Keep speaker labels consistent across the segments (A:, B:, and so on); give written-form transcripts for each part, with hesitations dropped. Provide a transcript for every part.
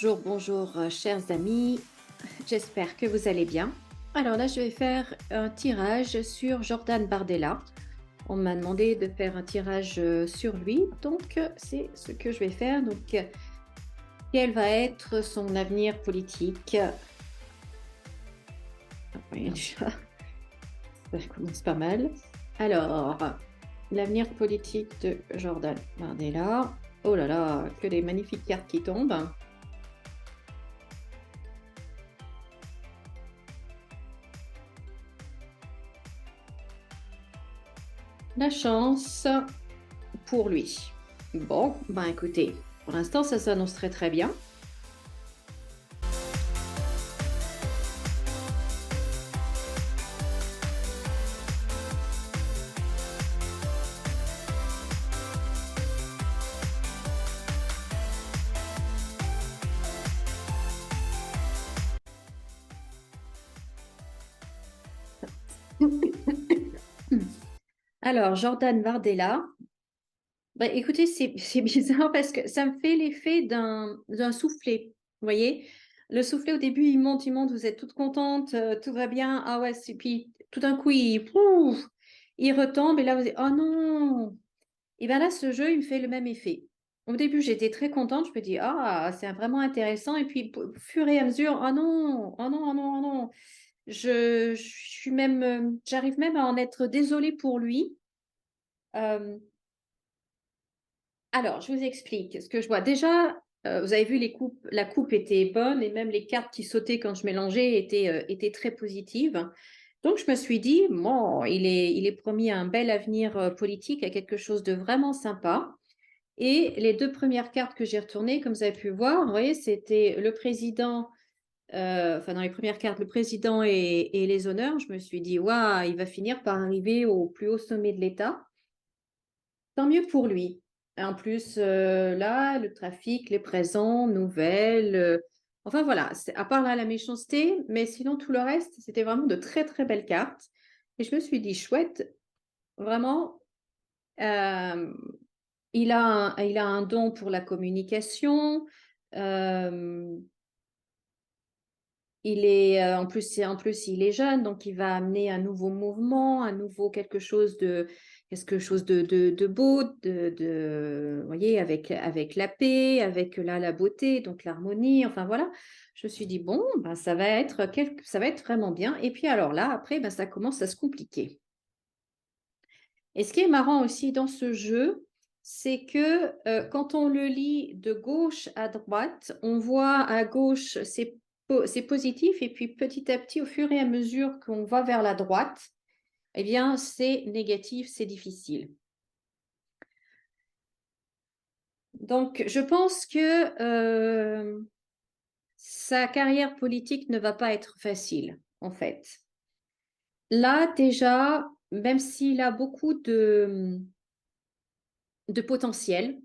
A: Bonjour, chers amis. J'espère que vous allez bien. Alors là, je vais faire un tirage sur Jordan Bardella. On m'a demandé de faire un tirage sur lui, donc c'est ce que je vais faire. Donc, quel va être son avenir politique? Oui, déjà, ça commence pas mal. Alors, l'avenir politique de Jordan Bardella. Oh là là, que des magnifiques cartes qui tombent. La chance pour lui. Bon, ben écoutez, pour l'instant, ça s'annonce très très bien. Alors, Jordan Bardella, ben, écoutez, c'est bizarre parce que ça me fait l'effet d'un soufflet. Vous voyez, le soufflet au début, il monte, vous êtes toute contente, tout va bien. Ah ouais, et puis tout d'un coup, pouf, il retombe et là, vous dites, oh non! Et bien là, ce jeu, il me fait le même effet. Au début, j'étais très contente, je me dis, ah, c'est vraiment intéressant. Et puis, au fur et à mesure, oh non, oh non, oh non, oh non. Je suis même, j'arrive même à en être désolée pour lui. Euh, alors, je vous explique ce que je vois. Déjà, vous avez vu, la coupe était bonne et même les cartes qui sautaient quand je mélangeais étaient très positives. Donc, je me suis dit, bon, il est promis à un bel avenir politique, à quelque chose de vraiment sympa. Et les deux premières cartes que j'ai retournées, comme vous avez pu voir, vous voyez, c'était le président, enfin dans les premières cartes, le président et les honneurs. Je me suis dit, waouh, il va finir par arriver au plus haut sommet de l'État. Tant mieux pour lui. Et en plus, là, le trafic, les présents, nouvelles. Enfin voilà, à part là la méchanceté, mais sinon tout le reste, c'était vraiment de très très belles cartes. Et je me suis dit, chouette, vraiment. euh, il a un don pour la communication. euh, en plus, il est jeune, donc il va amener un nouveau mouvement, un nouveau quelque chose de beau, vous voyez, avec la paix, avec la beauté, donc l'harmonie. Enfin voilà, je me suis dit bon, ben, ça va être vraiment bien. Et puis alors là, après, ben, ça commence à se compliquer. Et ce qui est marrant aussi dans ce jeu, c'est que quand on le lit de gauche à droite, on voit à gauche c'est positif et puis petit à petit, au fur et à mesure qu'on va vers la droite, eh bien c'est négatif, c'est difficile. Donc je pense que sa carrière politique ne va pas être facile, en fait. Là déjà, même s'il a beaucoup de potentiel,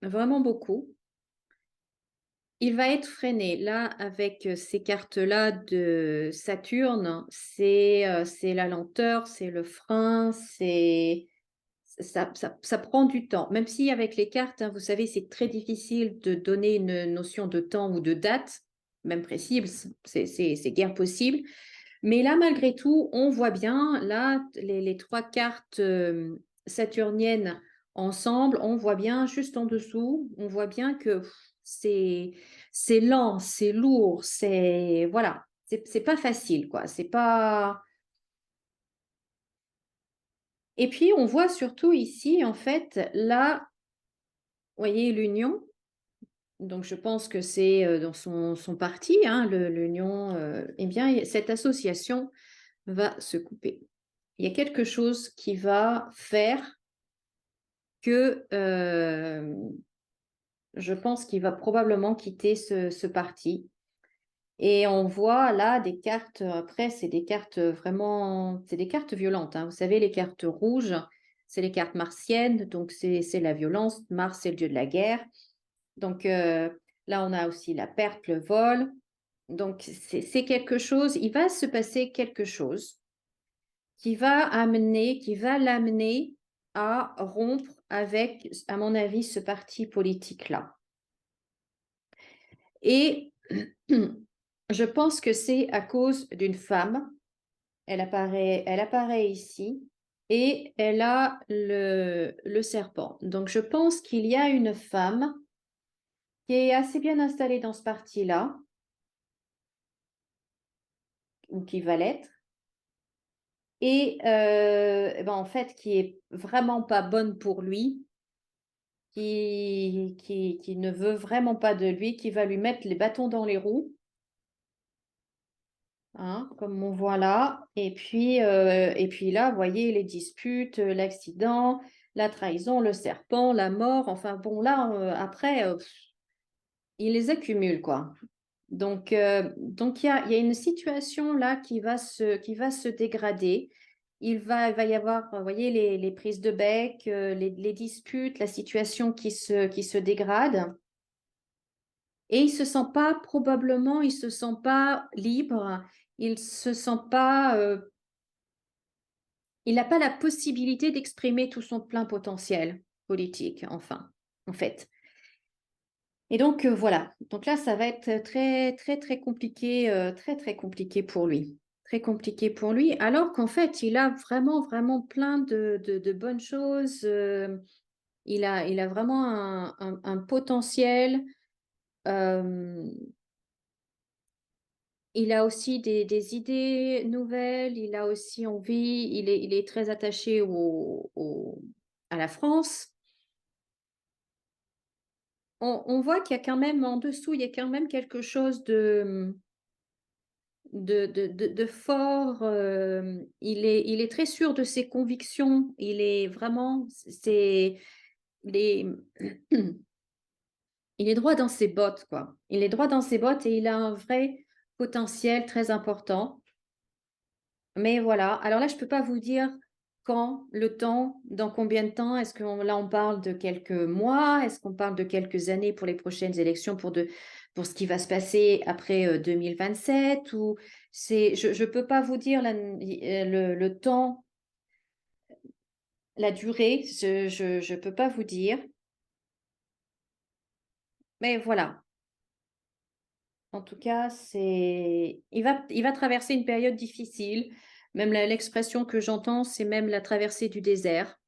A: vraiment beaucoup. Il va être freiné. Là, avec ces cartes-là de Saturne, c'est la lenteur, c'est le frein, ça prend du temps. Même si avec les cartes, hein, vous savez, c'est très difficile de donner une notion de temps ou de date, même précise, c'est guère possible. Mais là, malgré tout, on voit bien, là, les trois cartes saturniennes ensemble, on voit bien, juste en dessous, on voit bien que c'est c'est lent, c'est lourd, c'est voilà, c'est pas facile, quoi. C'est pas. Et puis, on voit surtout ici, en fait, là, vous voyez, l'union. Donc, je pense que c'est dans son parti, hein, l'union. Eh bien, cette association va se couper. Il y a quelque chose qui va faire que je pense qu'il va probablement quitter ce parti. Et on voit là des cartes, après, c'est des cartes vraiment, c'est des cartes violentes, hein. Vous savez, les cartes rouges, c'est les cartes martiennes, donc c'est la violence. Mars, c'est le dieu de la guerre. Donc là, on a aussi la perte, le vol. Donc c'est quelque chose, il va se passer quelque chose qui va l'amener à rompre avec, à mon avis, ce parti politique-là. Et je pense que c'est à cause d'une femme. Elle apparaît ici et elle a le serpent. Donc, je pense qu'il y a une femme qui est assez bien installée dans ce parti-là, ou qui va l'être, et ben, en fait, qui est vraiment pas bonne pour lui, qui ne veut vraiment pas de lui, qui va lui mettre les bâtons dans les roues, hein, comme on voit là. Et puis là, vous voyez les disputes, l'accident, la trahison, le serpent, la mort. Enfin bon, là, après, il les accumule, quoi. Donc il y a une situation là qui va se dégrader. Il va y avoir, vous voyez, les prises de bec, les disputes, la situation qui se dégrade. Et il se sent pas libre, il se sent pas, il n'a pas la possibilité d'exprimer tout son plein potentiel politique, enfin, en fait. Et donc, voilà. Donc là, ça va être très, très, très compliqué, très, très compliqué pour lui. Très compliqué pour lui, alors qu'en fait, il a vraiment, vraiment plein de bonnes choses. Il a vraiment un potentiel. euh, Il a aussi des idées nouvelles, il a aussi envie, il est très attaché à la France. On voit qu'il y a quand même en dessous, il y a quand même quelque chose de fort. Il est très sûr de ses convictions. Il est vraiment, il il est droit dans ses bottes, quoi. Il est droit dans ses bottes et il a un vrai potentiel très important. Mais voilà, alors là, je ne peux pas vous dire quand, le temps, dans combien de temps. Est-ce que là, on parle de quelques mois? Est-ce qu'on parle de quelques années pour les prochaines élections, pour ce qui va se passer après 2027? Ou je ne peux pas vous dire le temps, la durée, je peux pas vous dire. Mais voilà, en tout cas, il va traverser une période difficile. Même l'expression que j'entends, c'est même la traversée du désert.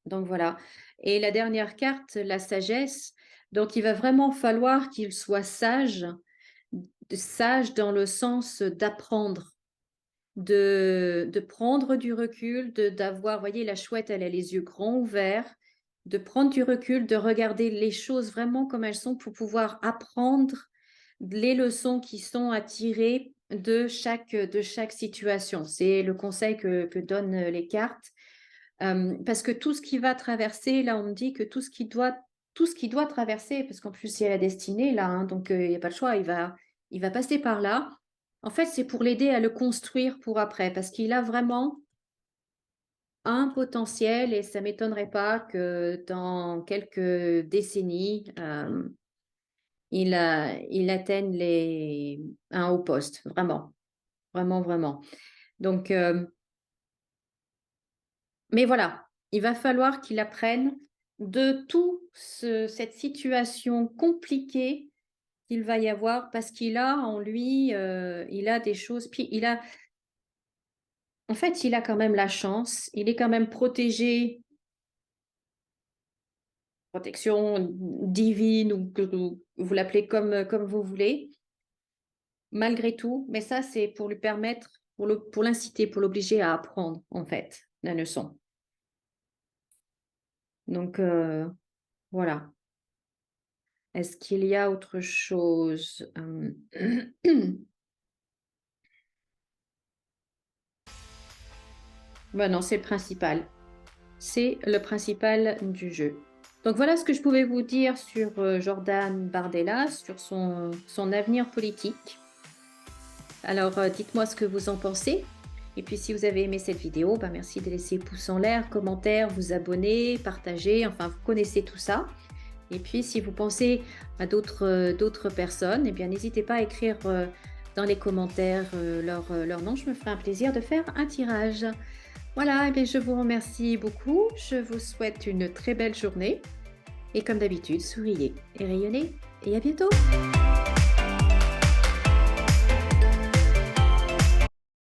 A: Donc voilà. Et la dernière carte, la sagesse. Donc il va vraiment falloir qu'il soit sage, sage dans le sens d'apprendre, de prendre du recul, d'avoir, voyez, la chouette, elle a les yeux grands ouverts, de prendre du recul, de regarder les choses vraiment comme elles sont pour pouvoir apprendre les leçons qui sont à tirer de chaque situation. C'est le conseil que donnent les cartes. Parce que tout ce qui va traverser, là, on me dit que tout ce qui doit traverser, parce qu'en plus, il y a la destinée, là, hein, donc il n'y a pas le choix, il va passer par là. En fait, c'est pour l'aider à le construire pour après, parce qu'il a vraiment un potentiel et ça ne m'étonnerait pas que dans quelques décennies, il atteigne un haut poste, vraiment, vraiment, vraiment. Donc, mais voilà, il va falloir qu'il apprenne de cette situation compliquée qu'il va y avoir parce qu'il a en lui, il a des choses. Puis en fait, il a quand même la chance, il est quand même protégé, protection divine ou que vous l'appelez comme vous voulez, malgré tout. Mais ça, c'est pour lui permettre, pour l'inciter, pour l'obliger à apprendre en fait la leçon. Donc voilà. Est-ce qu'il y a autre chose? Ben non, c'est le principal. C'est le principal du jeu. Donc voilà ce que je pouvais vous dire sur Jordan Bardella, sur son avenir politique. Alors dites-moi ce que vous en pensez. Et puis si vous avez aimé cette vidéo, ben merci de laisser pouce en l'air, commentaire, vous abonner, partager, enfin vous connaissez tout ça. Et puis si vous pensez à d'autres personnes, eh bien n'hésitez pas à écrire dans les commentaires leur nom. Je me ferai un plaisir de faire un tirage. Voilà, eh bien, je vous remercie beaucoup. Je vous souhaite une très belle journée. Et comme d'habitude, souriez et rayonnez. et à bientôt.